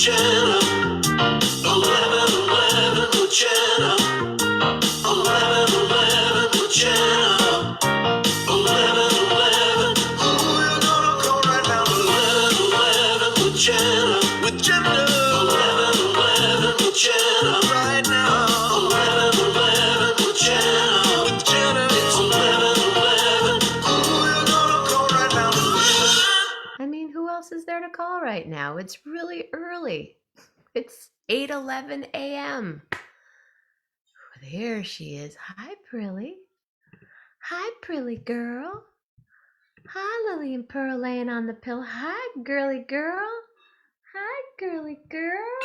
Jenna. 11:11 with Jenna. 11:11 with Jenna. 11:11. Who you gonna call right now? 11:11 with Jenna. With Jenna. 11:11 with Jenna. Right now. 11:11 with Jenna. With Jenna. It's 11:11. Who you gonna call right now? I mean, who else is there to call right now? It's really early. It's 8:11 a.m. There she is. Hi, Prilly. Hi, Prilly girl. Hi, Lily and Pearl laying on the pillow. Hi, girly girl. Hi, girly girl.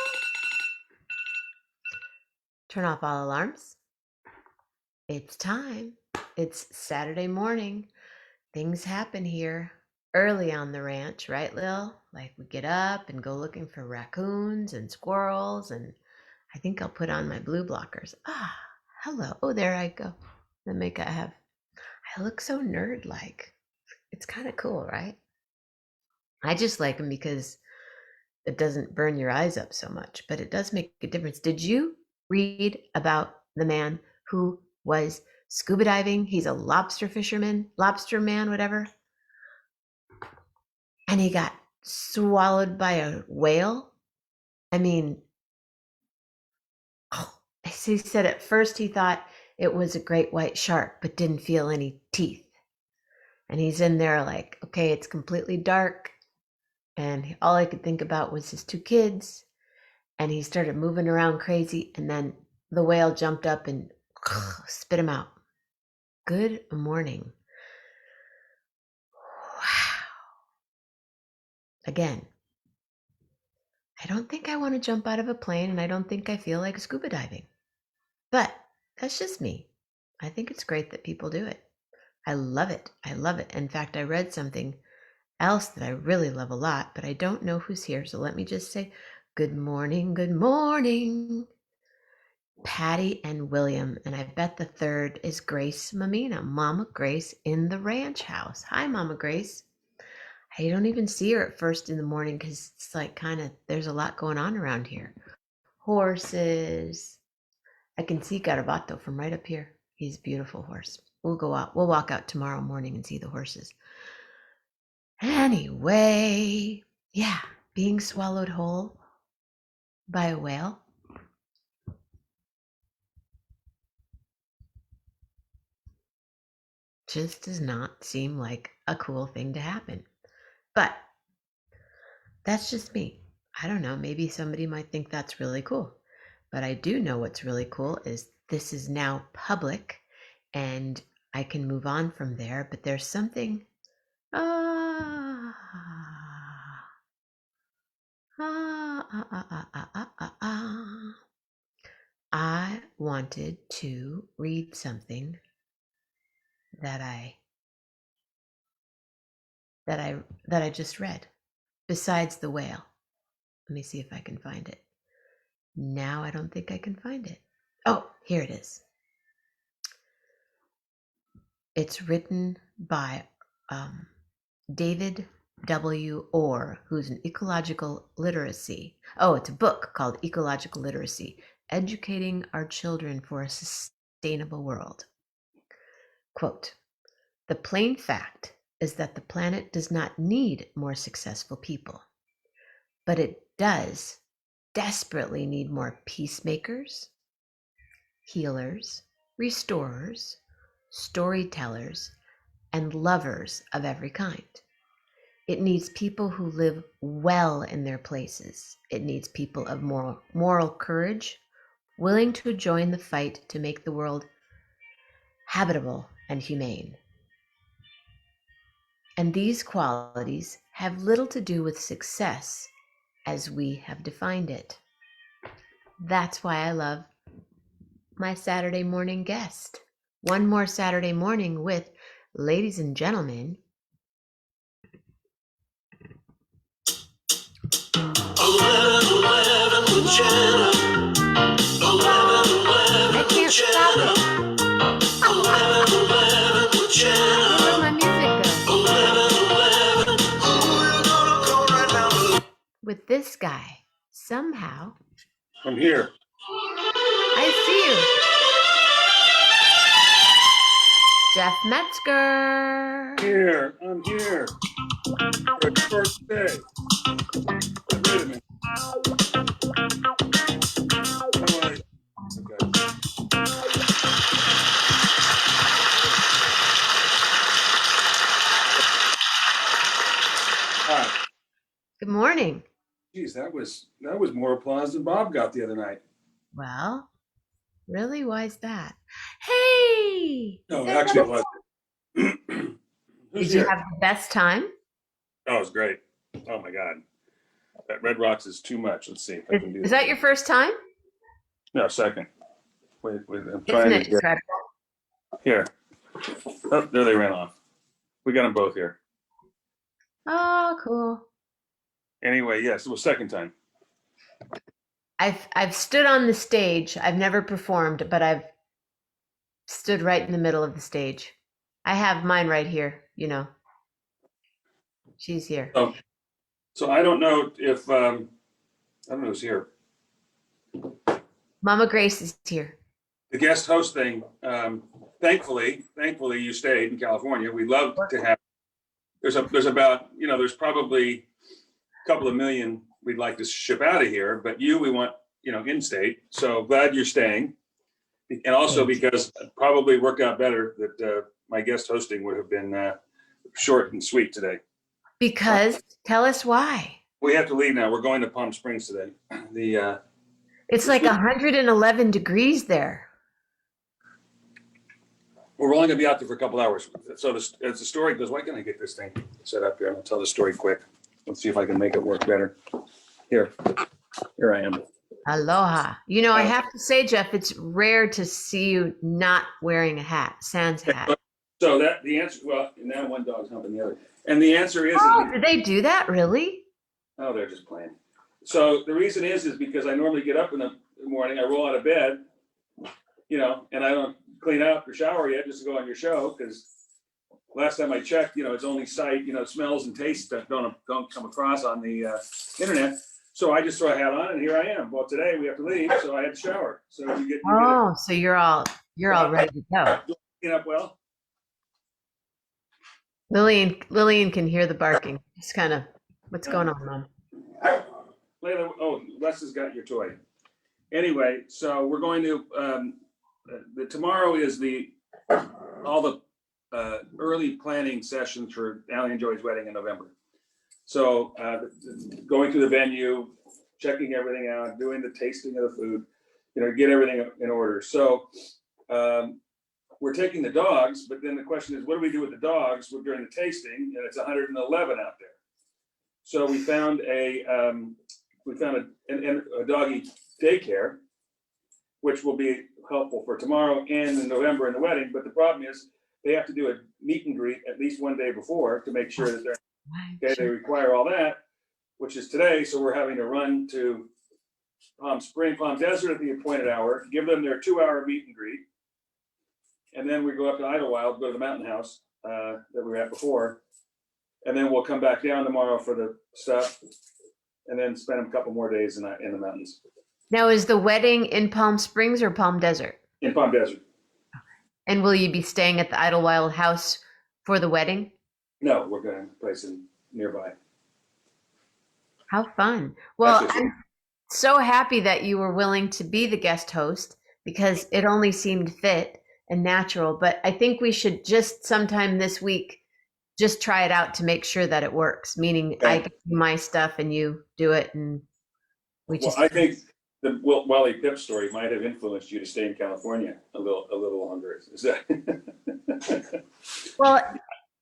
Turn off all alarms. It's time. It's Saturday morning. Things happen here early on the ranch, right, Lil? Like we get up and go looking for raccoons and squirrels, and I think I'll put on my blue blockers. Ah, hello. Oh, there I go. The makeup I look so nerd-like. It's kind of cool, right? I just like them because it doesn't burn your eyes up so much, but it does make a difference. Did you read about the man who was scuba diving? He's a lobster fisherman, lobster man, whatever. And he got swallowed by a whale. I mean, he said at first he thought it was a great white shark, but didn't feel any teeth. And he's in there like, okay, it's completely dark. And all I could think about was his two kids. And he started moving around crazy. And then the whale jumped up and spit him out. Good morning. Wow. Again, I don't think I want to jump out of a plane, and I don't think I feel like scuba diving. But that's just me. I think it's great that people do it. I love it. I love it. In fact, I read something else that I really love a lot, but I don't know who's here. So let me just say good morning, good morning, Patty and William. And I bet the third is Grace Mammina, Mama Grace in the ranch house. Hi, Mama Grace. I don't even see her at first in the morning because it's like kind of, there's a lot going on around here. Horses. I can see Garabato from right up here. He's a beautiful horse. We'll go out. We'll walk out tomorrow morning and see the horses. Anyway, yeah, being swallowed whole by a whale. Just does not seem like a cool thing to happen. But that's just me. I don't know. Maybe somebody might think that's really cool. But I do know what's really cool is this is now public and I can move on from there. But there's something. I wanted to read something that I just read besides the whale. Let me see if I can find it. Now I don't think I can find it. Oh, here it is. It's written by David W. Orr, who's an ecological literacy. Oh, it's a book called Ecological Literacy, Educating Our Children for a Sustainable World. Quote, the plain fact is that the planet does not need more successful people, but it does desperately need more peacemakers, healers, restorers, storytellers, and lovers of every kind. It needs people who live well in their places. It needs people of moral courage, willing to join the fight to make the world habitable and humane. And these qualities have little to do with success as we have defined it. That's why I love my Saturday morning guest. One more Saturday morning with, ladies and gentlemen, 11:11 with Jenna. 11:11 with Jenna. 11:11 with Jenna. where'd my music go? 11:11. Who you gonna call right now? With this guy, Somehow. I'm here. I see you. Jeff Metzger. I'm here. For the first day. Wait a minute. Okay. Hi. Good morning. Geez, that was more applause than Bob got the other night. Well, really? Why is that? Hey! No, actually it was. Who's Did you here? have the best time? Oh, it was great. Oh my God. That Red Rocks is too much. Let's see if I can do Is that your first time? No, second. Wait, I'm Isn't trying it to get incredible? here. Oh, there they ran off. We got them both here. Oh, cool. Anyway, yes, it was second time. I've stood on the stage. I've never performed, but I've stood right in the middle of the stage. I have mine right here, you know. She's here. Oh, so I don't know if I don't know who's here. Mama Grace is here. The guest host thing. Thankfully, you stayed in California. We love to have. There's about there's probably a couple of million we'd like to ship out of here, but we want in state. So glad you're staying, and also because it probably worked out better that my guest hosting would have been short and sweet today. Because tell us why. We have to leave now. We're going to Palm Springs today. It's like 111 degrees there. We're only going to be out there for a couple hours. So as the story goes, why can't I get this thing set up here? I'll tell the story quick. Let's see if I can make it work better. Here I am. Aloha. I have to say, Jeff, it's rare to see you not wearing a hat, sans hat. So the answer, well, now one dog's humping the other. And the answer is... Oh, did they do that, really? Oh, they're just playing. So the reason is because I normally get up in the morning, I roll out of bed, and I don't clean up or shower yet just to go on your show, because last time I checked, it's only sight, smells and tastes that don't come across on the internet. So I just throw a hat on and here I am. Well, today we have to leave, so I had to shower. So you get so you're all ready to go. Clean up well. Lillian can hear the barking. It's kind of what's going on, Mom. Layla, Les has got your toy. Anyway, so we're going to tomorrow is all the early planning sessions for Allie and Joey's wedding in November. So going through the venue, checking everything out, doing the tasting of the food, get everything in order. So we're taking the dogs, but then the question is, what do we do with the dogs during the tasting? And it's 111 out there. So we found a doggy daycare, which will be helpful for tomorrow and in November in the wedding. But the problem is they have to do a meet and greet at least one day before to make sure that they're okay. They require all that, which is today. So we're having to run to Palm Desert at the appointed hour, give them their 2-hour meet and greet. And then we go up to Idlewild, go to the mountain house that we were at before. And then we'll come back down tomorrow for the stuff and then spend a couple more days in the mountains. Now, is the wedding in Palm Springs or Palm Desert? In Palm Desert. And will you be staying at the Idlewild house for the wedding? No, we're going to place it nearby. How fun. Well, I'm so happy that you were willing to be the guest host because it only seemed fit and natural. But I think we should just sometime this week just try it out to make sure that it works, meaning I get my stuff and you do it. And I think the Wally Pipp story might have influenced you to stay in California a little longer. Is that? Well,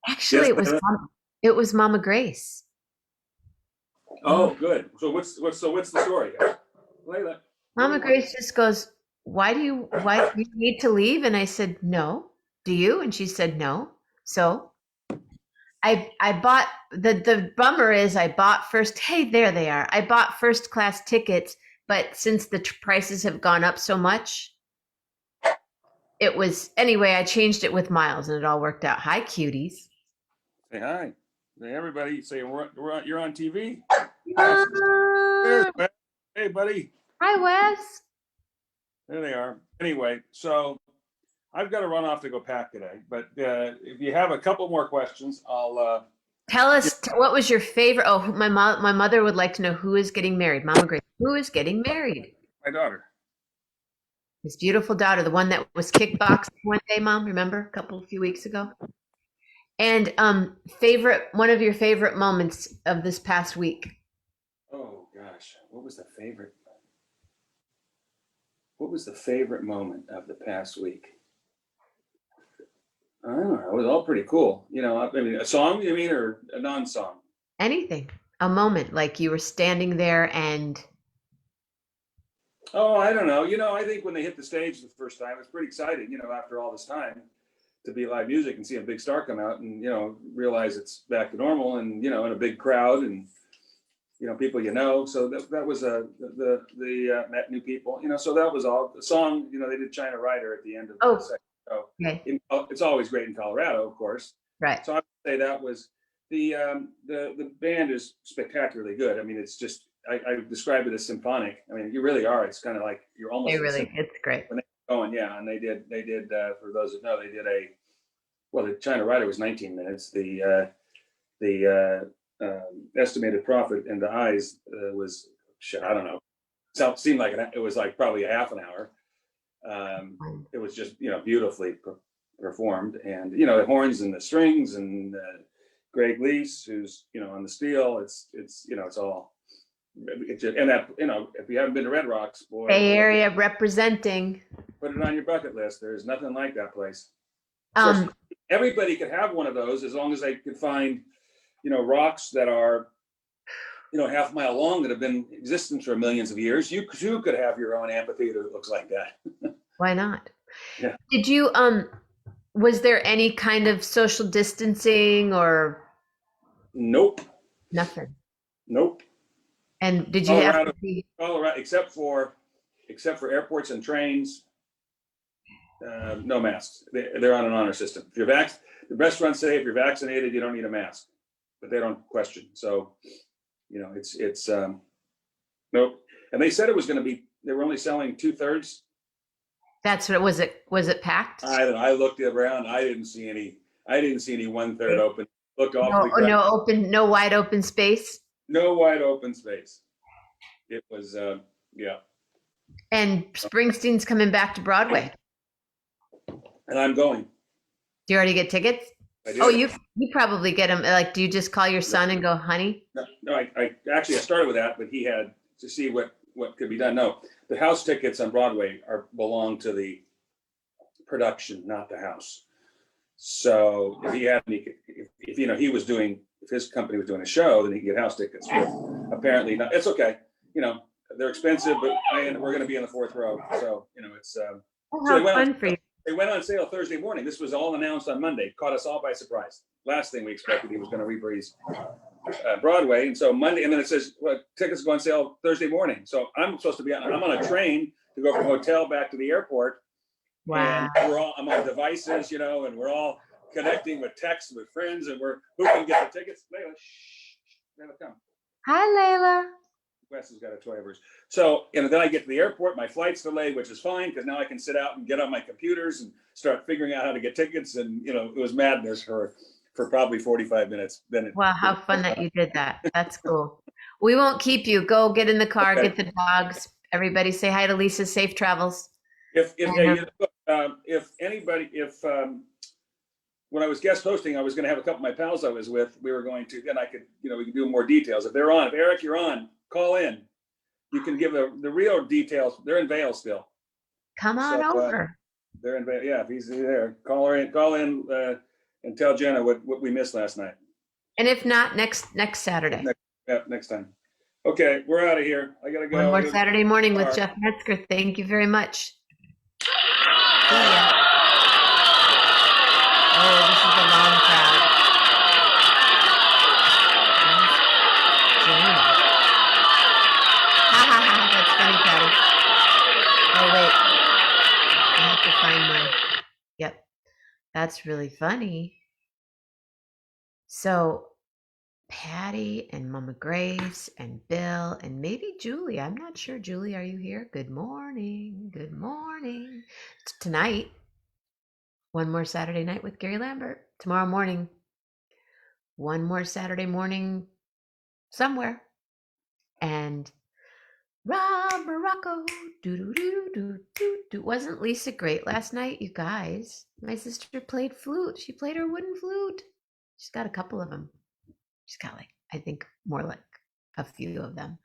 actually, it was Mama Grace. Oh, good. So what's the story? Layla. Mama Grace just goes, why do you need to leave? And I said, no. Do you? And she said, no. So I bought the bummer is I bought first. Hey, there they are. I bought first class tickets, but since the prices have gone up so much, it was anyway. I changed it with miles, and it all worked out. Hi, cuties. Say hi. Hey, everybody. Say you're on TV. Hey, buddy. Hi, Wes. There they are. Anyway, so I've got to run off to go pack today. But if you have a couple more questions, I'll. Tell us what was your favorite. Oh, my mother would like to know who is getting married. Mama Grace, who is getting married? My daughter. His beautiful daughter, the one that was kickboxing one day, Mom. Remember a few weeks ago? And one of your favorite moments of this past week. Oh gosh, what was the favorite? What was the favorite moment of the past week? I don't know. It was all pretty cool. You know, I mean, a song, you mean, or a non-song? Anything, a moment like you were standing there and. Oh, I don't know. You know, I think when they hit the stage the first time, it's pretty exciting. You know, after all this time, to be live music and see a big star come out, and realize it's back to normal, and in a big crowd, and people So that was the met new people. So that was all. The song, they did China Rider at the end of the second. So Okay. it's always great in Colorado, of course. Right. So I would say that was the band is spectacularly good. I mean, it's just I describe it as symphonic. I mean, you really are. It's kind of like you're almost. It's great. When they going, yeah, and they did. For those that know, they did the China Rider was 19 minutes. The estimated profit in the eyes was I don't know. It seemed like it was like probably a half an hour. It was just beautifully performed, and the horns and the strings and Greg Lease, who's on the steel. It's all. It's just, and that if you haven't been to Red Rocks, boy, Bay Area representing. put it on your bucket list. There's nothing like that place. Everybody could have one of those as long as they could find rocks that are half a mile long that have been in existence for millions of years. You could have your own amphitheater that looks like that. Why not? Yeah. Did you was there any kind of social distancing or Nope. nothing? Nope. And did you have to be Colorado, except for airports and trains, no masks. They're on an honor system. If you're the restaurants say if you're vaccinated, you don't need a mask, but they don't question. So, it's nope. And they said it was going to be. They were only selling 2/3. That's what was it? Was it packed? I don't know. I looked around. I didn't see any 1/3 open. Looked awfully No wide open space. No wide open space. It was yeah. And Springsteen's coming back to Broadway. And I'm going. Do you already get tickets? I did. Oh, you probably get them. Like, do you just call your son and go, honey? No, I actually started with that, but he had to see what could be done. No, the house tickets on Broadway belong to the production, not the house. So if he had if he was doing, if his company was doing a show, then he could get house tickets. But apparently not. It's okay. They're expensive, but we're going to be in the fourth row. So it's fun for you. They went on sale Thursday morning. This was all announced on Monday. Caught us all by surprise. Last thing we expected, he was going to reprise Broadway, and so Monday, and then it says tickets go on sale Thursday morning. So I'm supposed to be I'm on a train to go from hotel back to the airport. Wow. And I'm on devices, and we're all connecting with texts with friends, and who can get the tickets? Layla, Layla, come. Hi, Layla. Wes has got a toy of hers. So, then I get to the airport, my flight's delayed, which is fine because now I can sit out and get on my computers and start figuring out how to get tickets. And, it was madness for probably 45 minutes. Then wow, how fun that you did that. That's cool. We won't keep you. Go get in the car, Okay. Get the dogs. Everybody say hi to Lisa. Safe travels. When I was guest hosting, I was going to have a couple of my pals I was with. We were going to, then I could, we could do more details. If they're on, if Eric, you're on, call in. You can give the real details. They're in Vail still. Come on over. They're in Vail. Yeah, if he's there, call in, and tell Jenna what we missed last night. And if not, next Saturday. Next time. Okay, we're out of here. I gotta go. One more Saturday morning with Jeff Metzger. Thank you very much. See ya. Oh, this is a long crowd. Jenna. Ha ha ha, that's funny, Patty. Oh wait, I have to find my, yep, that's really funny. So Patty and Mama Grace and Bill and maybe Julie. I'm not sure. Julie, are you here? Good morning. Good morning. Tonight, one more Saturday night with Gary Lambert. Tomorrow morning, one more Saturday morning somewhere. And Rob Morocco. Wasn't Lisa great last night, you guys? My sister played flute. She played her wooden flute. She's got a couple of them. She's got I think more like a few of them.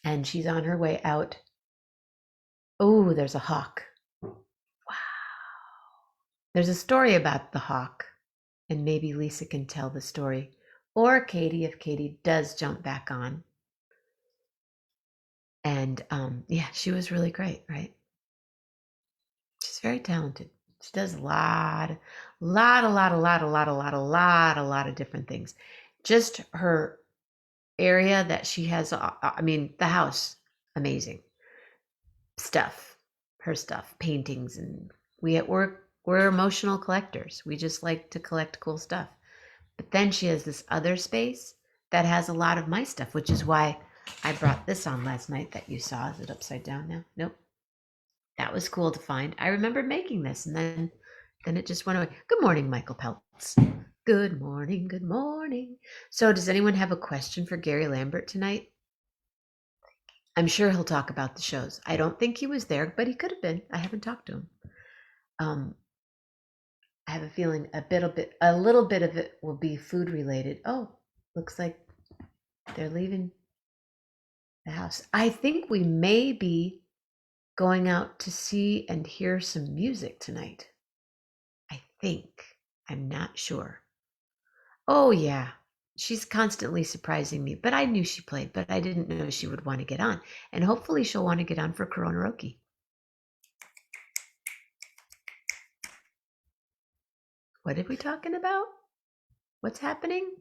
And she's on her way out. Oh, there's a hawk. Wow. There's a story about the hawk, and maybe Lisa can tell the story. Or Katie, if Katie does jump back on. And yeah, she was really great, right? She's very talented. She does a lot of different things. Just her area that she has, I mean, the house, amazing stuff, her stuff, paintings, and we're emotional collectors. We just like to collect cool stuff. But then she has this other space that has a lot of my stuff, which is why I brought this on last night that you saw. Is it upside down now? Nope. That was cool to find. I remember making this, and then it just went away. Good morning, Michael Peltz. Good morning, good morning. So does anyone have a question for Gary Lambert tonight? I'm sure he'll talk about the shows. I don't think he was there, but he could have been. I haven't talked to him. I have a feeling a little bit of it will be food related. Oh, looks like they're leaving the house. I think we may be going out to see and hear some music tonight. I think. I'm not sure. Oh, yeah. She's constantly surprising me, but I knew she played, but I didn't know she would want to get on. And hopefully she'll want to get on for Koronaroki. What are we talking about? What's happening?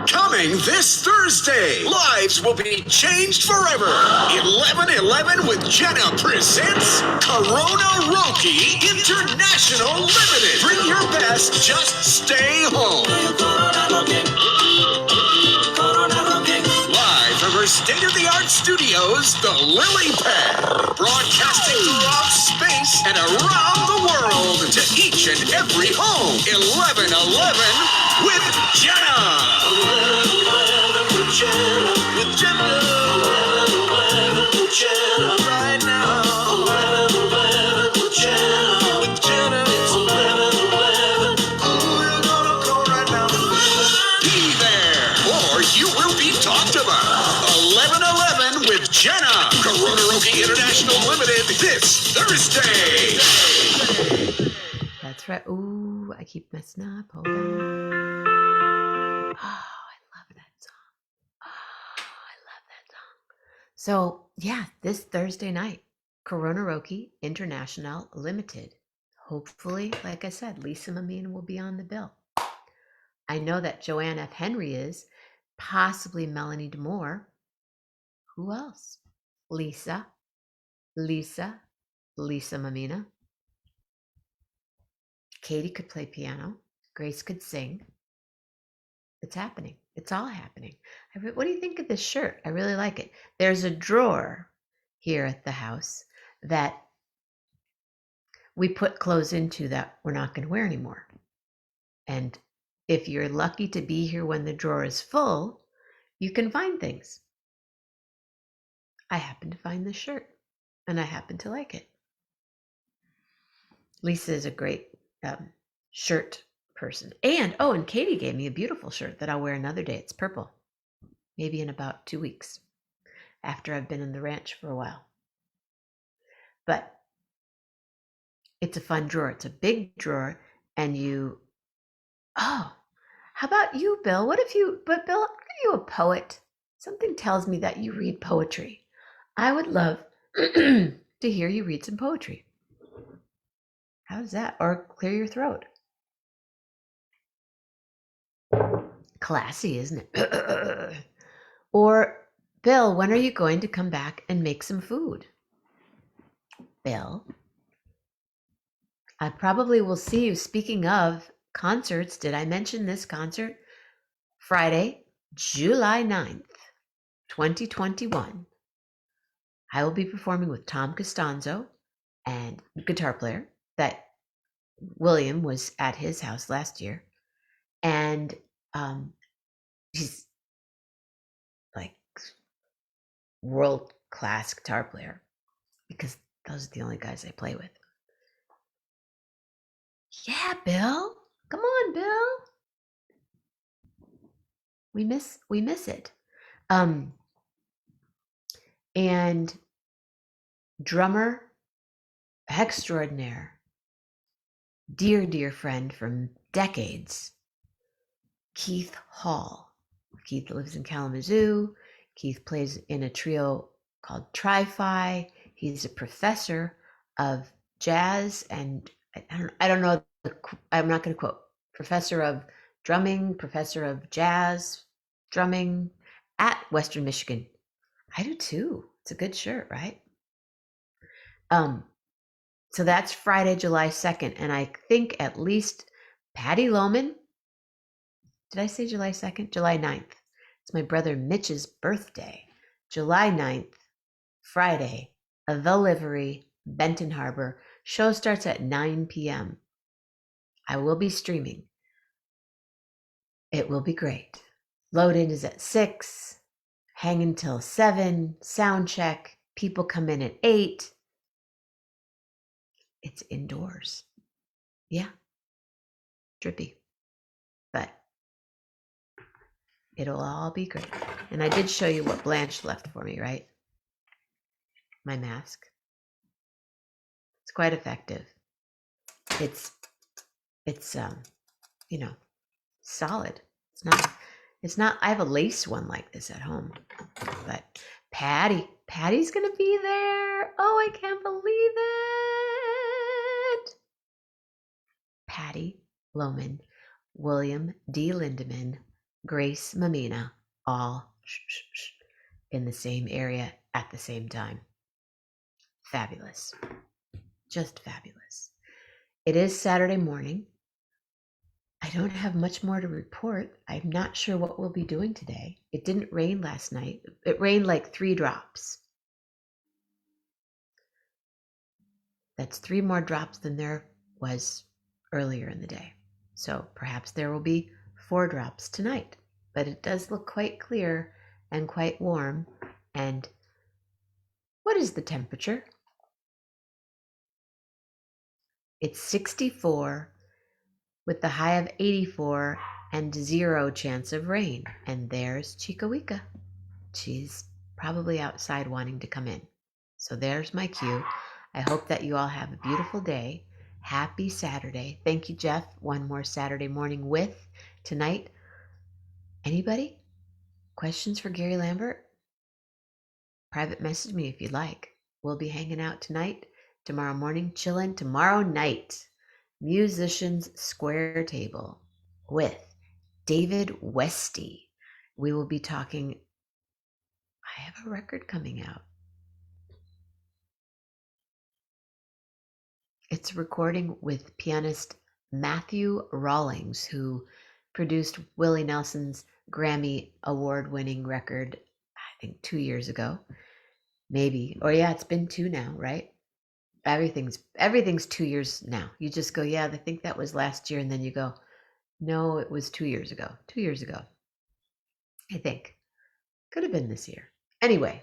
Coming this Thursday, lives will be changed forever. 11:11 with Jenna presents Koronaroki International Limited. Bring your best, just stay home. Live from her state-of-the-art studios, the Lily Pad, broadcasting throughout space and around the world to each and every home. 11:11 with Jenna. 11:11 with Jenna. With Jenna. 11:11 with Jenna. Right now. 11:11 with Jenna. With Jenna. It's 11:11. Oh, you're gonna call right now. Be there, or you will be talked about. 11:11 with Jenna. Koronaroki International Limited this Thursday. That's right. Ooh, I keep messing up. Hold on. Oh, I love that song. Oh, I love that song. So, yeah, this Thursday night, Koronaroki International Limited. Hopefully, like I said, Lisa Mammina will be on the bill. I know that Joanne F. Henry is, possibly Melanie DeMore. Who else? Lisa Mammina. Katie could play piano. Grace could sing. It's happening. It's all happening. What do you think of this shirt? I really like it. There's a drawer here at the house that we put clothes into that we're not going to wear anymore. And if you're lucky to be here when the drawer is full, you can find things. I happen to find this shirt, and I happen to like it. Lisa is a great shirt person. And Katie gave me a beautiful shirt that I'll wear another day. It's purple. Maybe in about 2 weeks after I've been in the ranch for a while. But it's a fun drawer. It's a big drawer. And how about you, Bill? But Bill, are you a poet? Something tells me that you read poetry. I would love to hear you read some poetry. How's that? Or clear your throat. Classy, isn't it? Or, Bill, when are you going to come back and make some food? Bill, I probably will see you. Speaking of concerts. Did I mention this concert? Friday, July 9th, 2021. I will be performing with Tom Costanzo and guitar player that William was at his house last year. And he's like world-class guitar player because those are the only guys I play with. Yeah, Bill. Come on, Bill. We miss it. And drummer extraordinaire, dear friend from decades, Keith Hall. Keith lives in Kalamazoo. Keith plays in a trio called Tri-Fi. He's a professor of jazz and I don't know. I'm not going to quote. Professor of drumming, professor of jazz drumming at Western Michigan. I do too. It's a good shirt, right? So that's Friday, July 2nd. And I think at least Patty Lohman, did I say July 2nd? July 9th. It's my brother Mitch's birthday. July 9th, Friday, The Livery, Benton Harbor. Show starts at 9 p.m. I will be streaming. It will be great. Load in is at 6, hang until 7, sound check. People come in at 8. It's indoors. Yeah. Drippy. But it'll all be great. And I did show you what Blanche left for me, right? My mask. It's quite effective. It's solid. It's not I have a lace one like this at home. But Patty's gonna be there. Oh, I can't believe it. Patty Lohman, William D. Lindemann, Grace Mammina, all in the same area at the same time. Fabulous. Just fabulous. It is Saturday morning. I don't have much more to report. I'm not sure what we'll be doing today. It didn't rain last night. It rained like 3 drops. That's 3 more drops than there was earlier in the day. So perhaps there will be 4 drops tonight. But it does look quite clear and quite warm. And what is the temperature? It's 64 with the high of 84 and 0 chance of rain. And there's Chickawika. She's probably outside wanting to come in. So there's my cue. I hope that you all have a beautiful day. Happy Saturday. Thank you, Jeff. One more Saturday morning with tonight. Anybody? Questions for Gary Lambert? Private message me if you'd like. We'll be hanging out tonight, tomorrow morning, chilling. Tomorrow night, Musicians Square Table with David Westy. We will be talking. I have a record coming out. It's a recording with pianist Matthew Rawlings, who produced Willie Nelson's Grammy award-winning record, I think 2 years ago. Maybe. Or yeah, it's been 2 now, right? Everything's 2 years now. You just go, yeah, I think that was last year, and then you go, no, it was 2 years ago. 2 years ago. I think. Could have been this year. Anyway,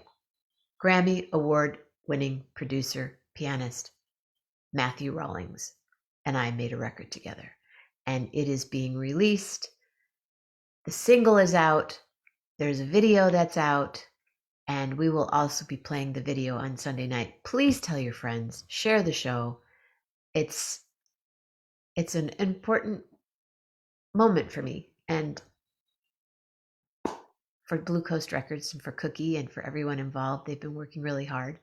Grammy award-winning producer, pianist, Matthew Rawlings and I made a record together, and it is being released. The single is out. There's a video that's out, and we will also be playing the video on Sunday night. Please tell your friends, share the show. It's an important moment for me and for Blue Coast Records and for Cookie and for everyone involved. They've been working really hard.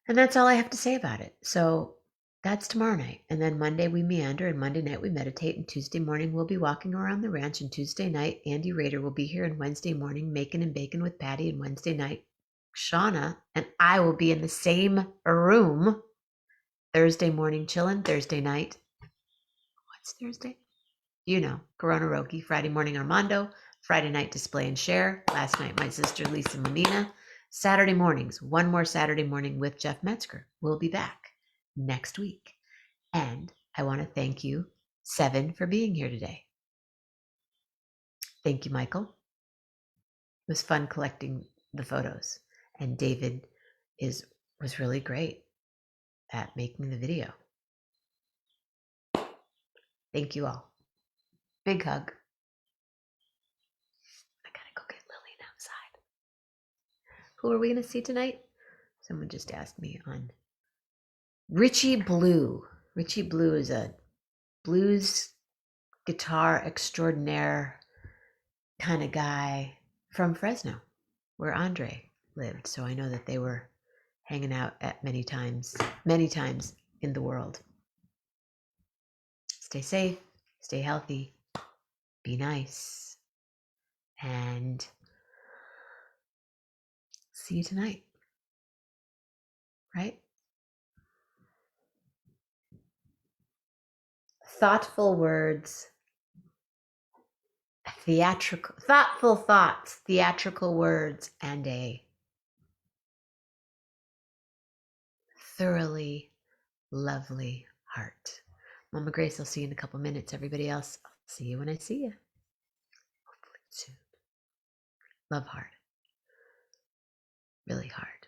And that's all I have to say about it. So that's tomorrow night. And then Monday we meander, and Monday night we meditate, and Tuesday morning we'll be walking around the ranch, and Tuesday night Andy Rader will be here, and Wednesday morning making and baking with Patty, and Wednesday night Shauna and I will be in the same room. Thursday morning chilling, Thursday night. What's Thursday? You know, Corona Roki, Friday morning Armando, Friday night display and share. Last night, my sister Lisa Mammina. Saturday mornings, one more Saturday morning with Jeff Metzger. We'll be back next week. And I want to thank you, Seven, for being here today. Thank you, Michael. It was fun collecting the photos. And David was really great at making the video. Thank you all. Big hug. I gotta go get Lillian outside. Who are we gonna see tonight? Someone just asked me on Richie Blue. Richie Blue is a blues guitar extraordinaire kind of guy from Fresno, where Andre lived. So I know that they were hanging out at many times in the world. Stay safe, stay healthy, be nice, and see you tonight. Right? Thoughtful words, thoughtful thoughts, theatrical words, and a thoroughly lovely heart. Mama Grace, I'll see you in a couple minutes. Everybody else, I'll see you when I see you. Hopefully soon. Love hard. Really hard.